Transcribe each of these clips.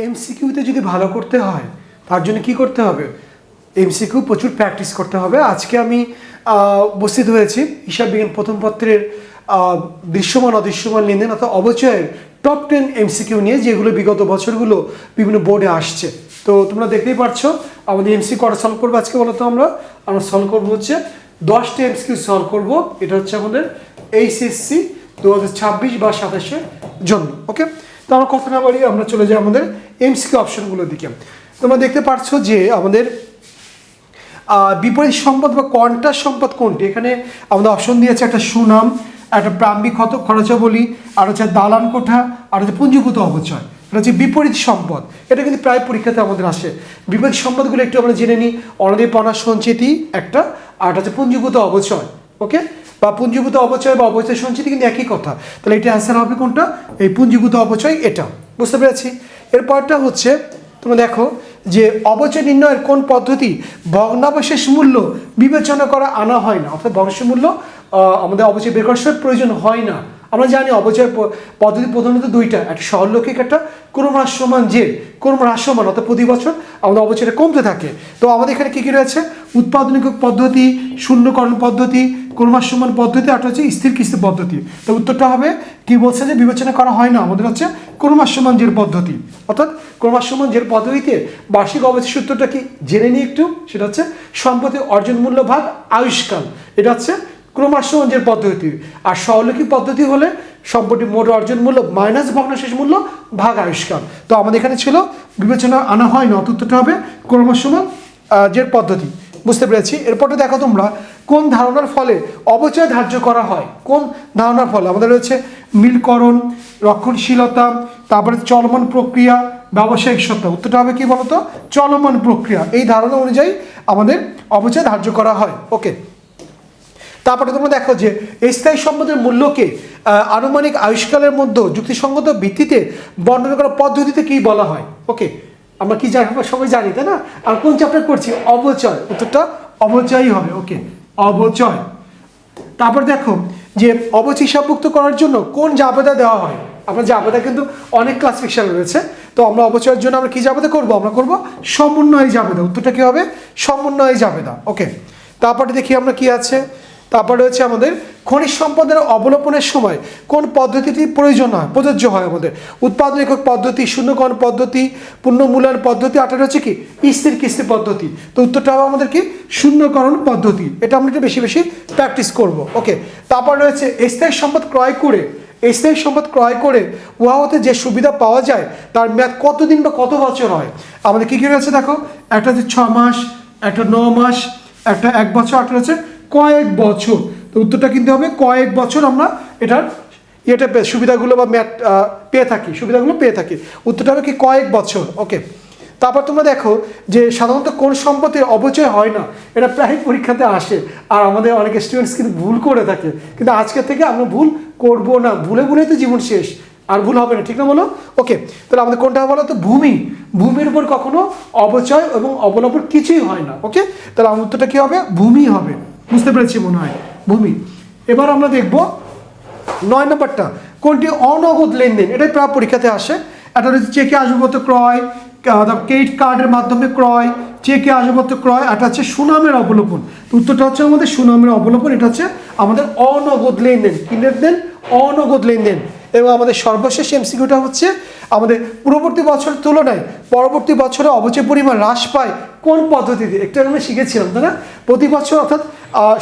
এমসিকিউতে যদি ভালো করতে হয় তার জন্য কি করতে হবে? এমসিকিউ প্রচুর প্র্যাকটিস করতে হবে। আজকে আমি উপস্থিত হয়েছি হিসাব বিজ্ঞান প্রথম পত্রের দৃশ্যমান অদৃশ্যমান লেনদেন অর্থাৎ অবচয়ের টপ 10 এমসিকিউ নিয়ে, যেগুলো বিগত বছরগুলো বিভিন্ন বোর্ডে আসছে। তো তোমরা দেখতেই পারছো আমাদের এমসিকিউ কটা সলভ করবো আজকে বলো তো। আমরা সলভ করবো হচ্ছে 10টা এমসিকিউ সলভ করবো। এটা হচ্ছে আমাদের এইচএসসি 2026 বা 27-এর জন্য। ওকে, তো আমরা কথা না বাড়িয়ে আমরা চলে যাই আমাদের এমসিকিউ অপশনগুলোর দিকে। তোমরা দেখতে পাচ্ছ যে আমাদের বিপরীত সম্পদ বা কন্ট্রাস্ট সম্পদ কোনটি? এখানে আমাদের অপশন দিয়েছে একটা সুনাম, একটা প্রারম্ভিক খরচাবলী, আর হচ্ছে দালান কোঠা, আর হচ্ছে পুঞ্জীভূত অবচয়। এটা হচ্ছে বিপরীত সম্পদ। এটা কিন্তু প্রায় পরীক্ষাতে আমাদের আসে। বিপরীত সম্পদগুলো একটু আমরা জেনে নিই। অনাদিপনা সঞ্চিতি একটা, আর একটা হচ্ছে পুঞ্জীভূত অবচয়। ওকে, বা পুঞ্জীভূত অবচয় বা অবচয় সঞ্চিতি কিন্তু একই কথা। তাহলে এটা অ্যান্সার হবে কোনটা? এই পুঞ্জীভূত অবচয়। এটা বুঝতে পেরেছি। এরপরটা হচ্ছে তোমরা দেখো যে অবচয় নির্ণয়ের কোন পদ্ধতি ভগ্নাবশেষ মূল্য বিবেচনা করা আনা হয় না, অর্থাৎ ভগ্নাবশেষ মূল্য আমাদের অবচয় বের করার প্রয়োজন হয় না। আমরা জানি অবচয় পদ্ধতি প্রধানত দুইটা, একটা সরলরৈখিক, একটা ক্রমহ্রাসমান জের। ক্রমহ্রাসমান অর্থাৎ প্রতি বছর আমাদের অবচয়টা কমতে থাকে। তো আমাদের এখানে কী কী রয়েছে? উৎপাদনিক পদ্ধতি, শূন্যকরণ পদ্ধতি, ক্রমহ্রাসমান পদ্ধতি, আর হচ্ছে স্থির কিস্তি পদ্ধতি। তো উত্তরটা হবে কি বলছে যে বিবেচনা করা হয় না, আমাদের হচ্ছে ক্রমহ্রাসমান জের পদ্ধতি। অর্থাৎ ক্রমহ্রাসমান জের পদ্ধতিতে বার্ষিক অবচয় সূত্রটা কি জেনে নিই একটু। সেটা হচ্ছে সম্পত্তি অর্জন মূল্য ভাগ আয়ুষ্কাল। এটা হচ্ছে ক্রমহ্রাসমান জের পদ্ধতি। আর সরলরৈখিক পদ্ধতি হলে সম্পত্তি মোট অর্জন মূল্য মাইনাস ভগ্নাবশেষ মূল্য ভাগ আয়ুষ্কাল। তো আমাদের এখানে ছিল বিবেচনা আনা হয় না, উত্তরটা হবে ক্রমহ্রাসমান জের পদ্ধতি। বুঝতে পেরেছি। এরপরে দেখো তোমরা কোন ধারণার ফলে অবচয় ধার্য করা হয়। কোন ধারণার ফলে? আমাদের রয়েছে মিলকরণ, রক্ষণশীলতা, তারপরে চলমান প্রক্রিয়া, ব্যবসায়িক সত্তা। উত্তরটা হবে কি বলতো? চলমান প্রক্রিয়া। এই ধারণা অনুযায়ী আমাদের অবচয় ধার্য করা হয়। ওকে, তারপরে তোমরা দেখো যে স্থায়ী সম্পদের মূল্যকে আনুমানিক আয়ুষ্কালের মধ্যে যুক্তিসঙ্গত ভিত্তিতে বর্ণনা করার পদ্ধতিতে কি বলা হয়? ওকে, আমরা কি জানি? সবাই জানি, তাই না? আর কোন চ্যাপ্টার করছি? অবচয়। উত্তরটা অবচয়ই হবে। ওকে, অবচয়। তারপর দেখো যে অবচয় হিসাবভুক্ত করার জন্য কোন জাবেদা দেওয়া হয়। আমরা জাবেদা কিন্তু অনেক ক্লাসিফিকেশন রয়েছে। তো আমরা অবচয়ের জন্য আমরা কি জাবেদা করব? আমরা করব সমন্বয় জাবেদা। উত্তরটা কি হবে? সমন্বয় জাবেদা। ওকে, তারপরে দেখি আমরা কি আছে। তারপরে হচ্ছে আমাদের খনিজ সম্পদের অবলোপনের সময় কোন পদ্ধতিটি প্রযোজ্য হয়? আমাদের উৎপাদন একক পদ্ধতি, শূন্যকরণ পদ্ধতি, পুনর্মূল্যায়ন পদ্ধতি, আটার হচ্ছে কি স্থির কিস্তি পদ্ধতি। তো উত্তরটা হবে আমাদের কি শূন্যকরণ পদ্ধতি। এটা আমরা একটু বেশি বেশি প্র্যাকটিস করব। ওকে, তারপর রয়েছে স্থায়ী সম্পদ ক্রয় করে উহা হতে যে সুবিধা পাওয়া যায় তার মেয়াদ কতদিন বা কত বছর হয়? আমাদের কি কি রয়েছে দেখো। একটা হচ্ছে 6 মাস, একটা 9 মাস, একটা 1 বছর, একটা হচ্ছে কয়েক বছর। তো উত্তরটা কিন্তু হবে কয়েক বছর। আমরা এটার সুবিধাগুলো বা পেয়ে থাকি। উত্তরটা হবে কি কয়েক বছর। ওকে, তারপর তোমরা দেখো যে সাধারণত কোন সম্পত্তির অবচয় হয় না। এটা প্রায় পরীক্ষাতে আসে, আর আমাদের অনেক স্টুডেন্টস কিন্তু ভুল করে থাকে। কিন্তু আজকে থেকে আমরা ভুল করব না। ভুলেই তো জীবন শেষ, আর ভুল হবে না, ঠিক না বলো? ওকে, তাহলে আমাদের কোনটা বলো তো? ভূমির উপর কখনো অবচয় এবং অবলম্বন কিছুই হয় না। ওকে, তাহলে আমার উত্তরটা কি হবে? ভূমি হবে। বুঝতে পেরেছি মনে হয়, ভূমি। এবার আমরা দেখব 9 নম্বরটা, কোনটি অনগদ লেনদেন। এটাই প্রায় পরীক্ষাতে আসে। এটা হচ্ছে চেকে আসবাবপত্র ক্রয়, ক্রেডিট কার্ডের মাধ্যমে ক্রয়, চেকে আসবাবপত্র ক্রয়, এটা হচ্ছে সুনামের অবলোপন। তো উত্তরটা হচ্ছে আমাদের সুনামের অবলোপন। এটা হচ্ছে আমাদের অনগদ লেনদেন। কি লেনদেন? অনগদ লেনদেন। এবং আমাদের সর্বশেষ এমসিকিউটা হচ্ছে আমাদের পূর্ববর্তী বছরের তুলনায় পরবর্তী বছরে অবচয় পরিমাণ হ্রাস পায় কোন পদ্ধতিতে? একটা আমরা শিখেছিলাম, তাই না? প্রতি বছর অর্থাৎ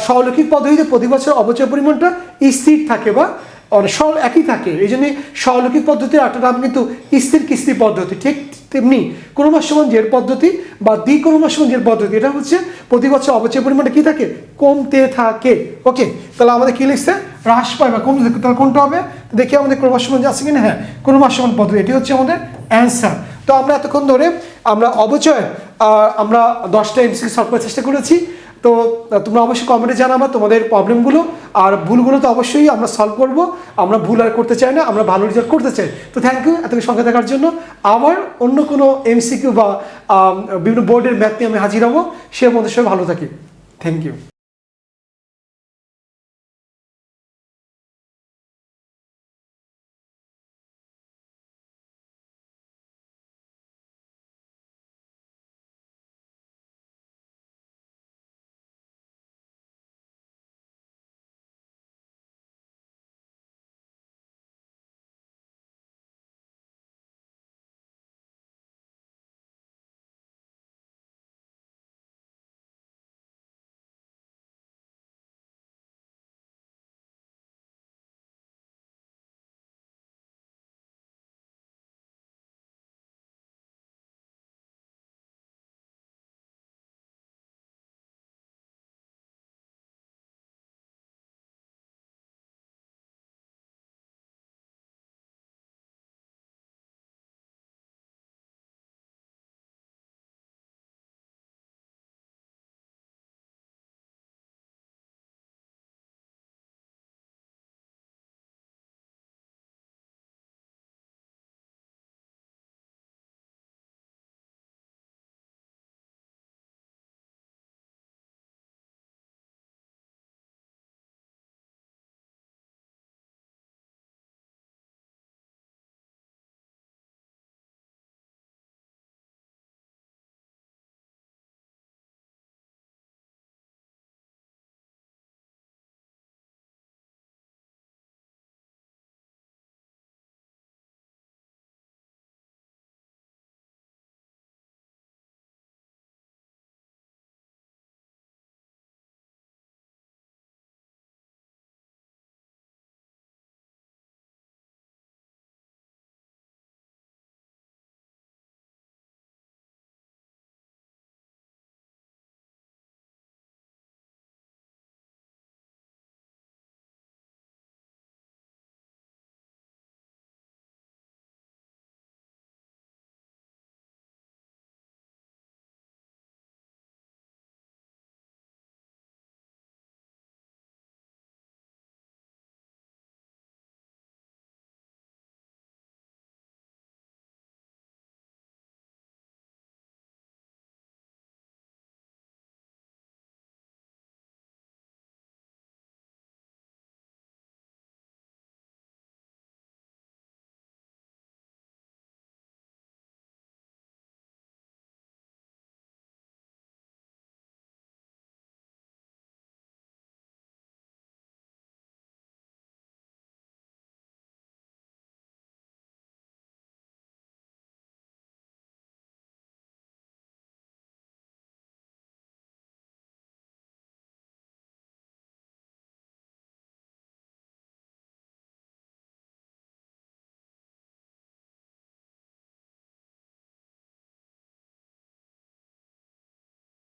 সরলরৈখিক পদ্ধতিতে প্রতি বছর অবচয় পরিমাণটা স্থির থাকে বা সরল একই থাকে। এই জন্য সরলরৈখিক পদ্ধতির একটা নাম কিন্তু স্থির কিস্তি পদ্ধতি। ঠিক তেমনি ক্রমহ্রাসমান জের পদ্ধতি বা দ্বিক্রমহ্রাসমান জের পদ্ধতি, এটা হচ্ছে প্রতি বছর অবচয় পরিমাণটা কি থাকে? কমতে থাকে। ওকে, তাহলে আমাদের কি লিখছে? হ্রাস পায় বা কমতে থাকে। তাহলে কোনটা হবে? দেখি আমাদের ক্রমহ্রাসমান আছে কিনা। হ্যাঁ, ক্রমহ্রাসমান পদ্ধতি, এটি হচ্ছে আমাদের অ্যান্সার। তো আমরা এতক্ষণ ধরে আমরা অবচয় আমরা 10টা এমসিকিউ সলভ করার চেষ্টা করেছি। তো তোমরা অবশ্যই কমেন্টে জানাবা তোমাদের প্রবলেমগুলো, আর ভুলগুলো তো অবশ্যই আমরা সলভ করব। আমরা ভুল আর করতে চাই না, আমরা ভালো রেজাল্ট করতে চাই। তো থ্যাংক ইউ এত সঙ্গে থাকার জন্য। আবার অন্য কোনো এমসিকিউ বা বিভিন্ন বোর্ডের ম্যাথ নিয়ে আমি হাজির হবো। সে মধ্যে সবাই ভালো থাকি। Thank you.